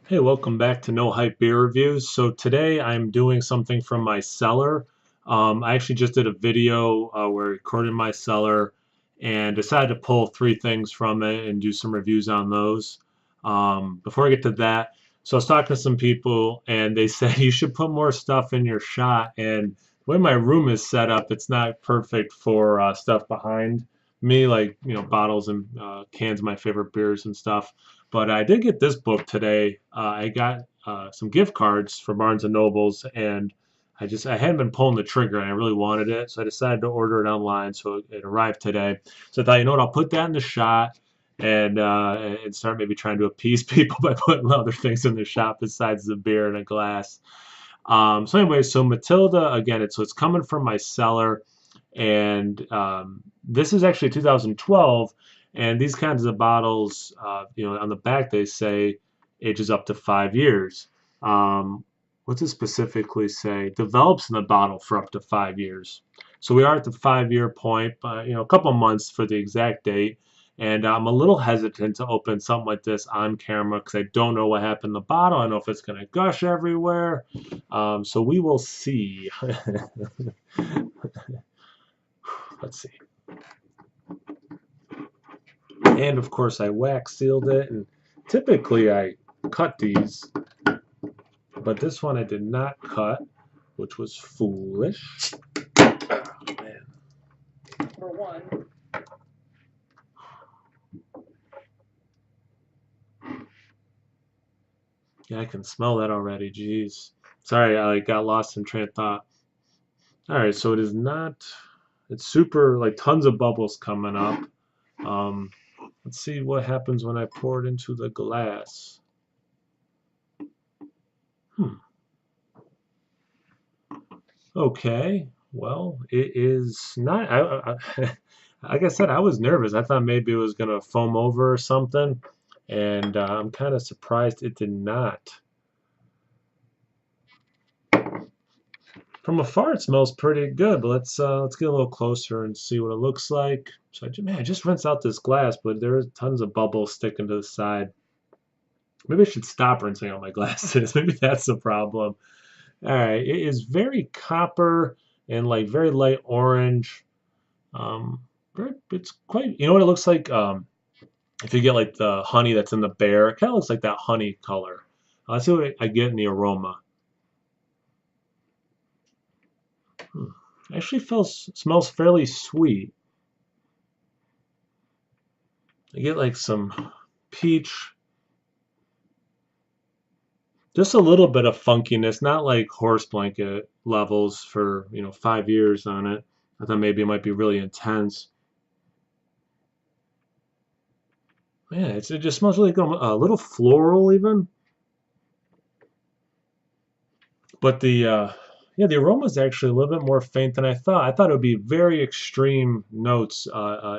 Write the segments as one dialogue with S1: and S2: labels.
S1: Hey, welcome back to No Hype Beer Reviews. So today I'm doing something from my cellar. I actually just did a video where I recorded my cellar and decided to pull three things from it and do some reviews on those. Before I get to that, so I was talking to some people and they said you should put more stuff in your shot. And the way my room is set up, it's not perfect for stuff behind me, like bottles and cans of my favorite beers and stuff. But I did get this book today. I got some gift cards for Barnes and Nobles, and I hadn't been pulling the trigger, and I really wanted it, so I decided to order it online. So it arrived today. So I thought, you know what, I'll put that in the shot and start maybe trying to appease people by putting other things in the shot besides the beer and a glass. So anyway, so Matilda again, it's coming from my cellar, and this is actually 2012, and these kinds of bottles, on the back they say ages up to 5 years. What's it specifically say? Develops in the bottle for up to 5 years. So we are at the 5 year point, but a couple months for the exact date. And I'm a little hesitant to open something like this on camera because I don't know what happened in the bottle. I don't know if it's going to gush everywhere. So we will see. Let's see. And of course, I wax sealed it. And typically, I cut these, but this one I did not cut, which was foolish. Oh, man.
S2: For one.
S1: Yeah, I can smell that already. Jeez. Sorry, I got lost in train of thought. All right, so it is not. It's super, like tons of bubbles coming up. Um, let's see what happens when I pour it into the glass. Okay, well, it is not. Like I said, I was nervous. I thought maybe it was gonna foam over or something, and I'm kind of surprised it did not. From afar, it smells pretty good, but let's get a little closer and see what it looks like. So I just rinsed out this glass, but there's tons of bubbles sticking to the side. Maybe I should stop rinsing out my glasses. Maybe that's the problem. All right, it is very copper and like very light orange. It's quite. You know what it looks like? If you get like the honey that's in the bear, it kind of looks like that honey color. Let's see what I get in the aroma. Hmm. Actually, smells fairly sweet. I get like some peach, just a little bit of funkiness, not like horse blanket levels for 5 years on it. I thought maybe it might be really intense. Man, it just smells really good. A little floral even. But the aroma is actually a little bit more faint than I thought. I thought it would be very extreme notes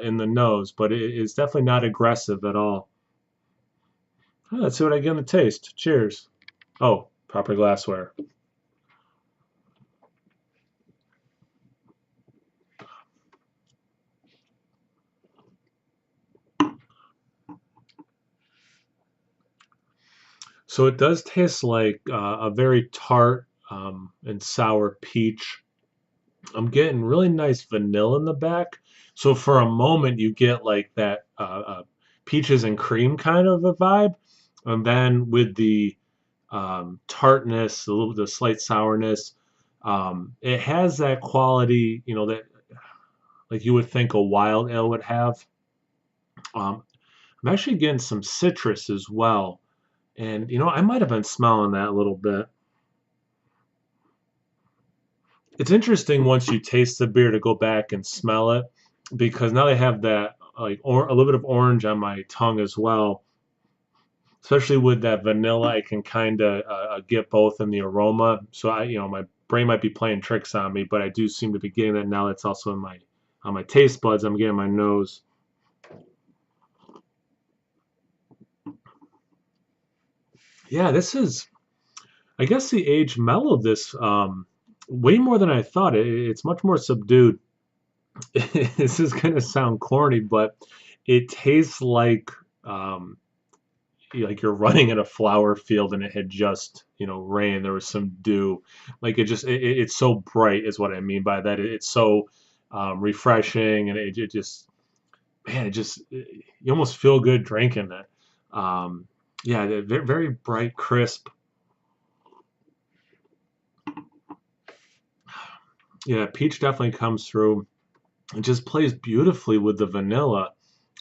S1: in the nose, but it is definitely not aggressive at all. Let's see what I get in the taste. Cheers. Oh, proper glassware. So it does taste like a very tart and sour peach. I'm getting really nice vanilla in the back. So for a moment, you get like that peaches and cream kind of a vibe, and then with the tartness, the slight sourness, it has that quality, that like you would think a wild ale would have. Um, I'm actually getting some citrus as well, and I might have been smelling that a little bit. It's interesting once you taste the beer to go back and smell it because now they have that like a little bit of orange on my tongue as well. Especially with that vanilla, I can kind of get both in the aroma. So my brain might be playing tricks on me, but I do seem to be getting that now. That's also in my on my taste buds. I'm getting my nose. Yeah, this is. I guess the age mellowed this way more than I thought. It's much more subdued. This is gonna sound corny, but it tastes like um, like you're running in a flower field and it had just, rained. There was some dew. Like it's so bright is what I mean by that. It's so refreshing, and it just, man, you almost feel good drinking it. Yeah, they're very, very bright, crisp. Yeah, peach definitely comes through. It just plays beautifully with the vanilla.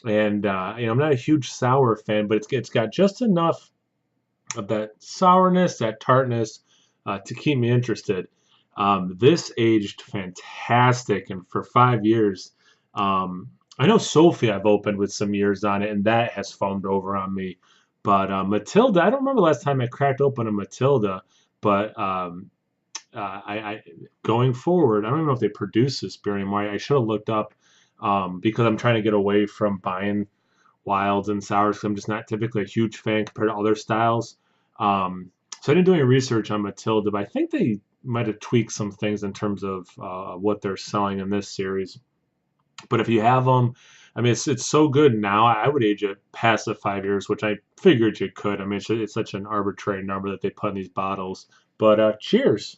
S1: And I'm not a huge sour fan, but it's got just enough of that sourness, that tartness, to keep me interested. This aged fantastic, and for 5 years. I know Sophie I've opened with some years on it, and that has foamed over on me. But Matilda, I don't remember the last time I cracked open a Matilda, but I going forward, I don't even know if they produce this beer anymore. I should have looked up because I'm trying to get away from buying wilds and sours because I'm just not typically a huge fan compared to other styles. So I didn't do any research on Matilda, but I think they might have tweaked some things in terms of what they're selling in this series. But if you have them, I mean, it's so good now. I would age it past the 5 years, which I figured you could. I mean, it's such an arbitrary number that they put in these bottles. But cheers.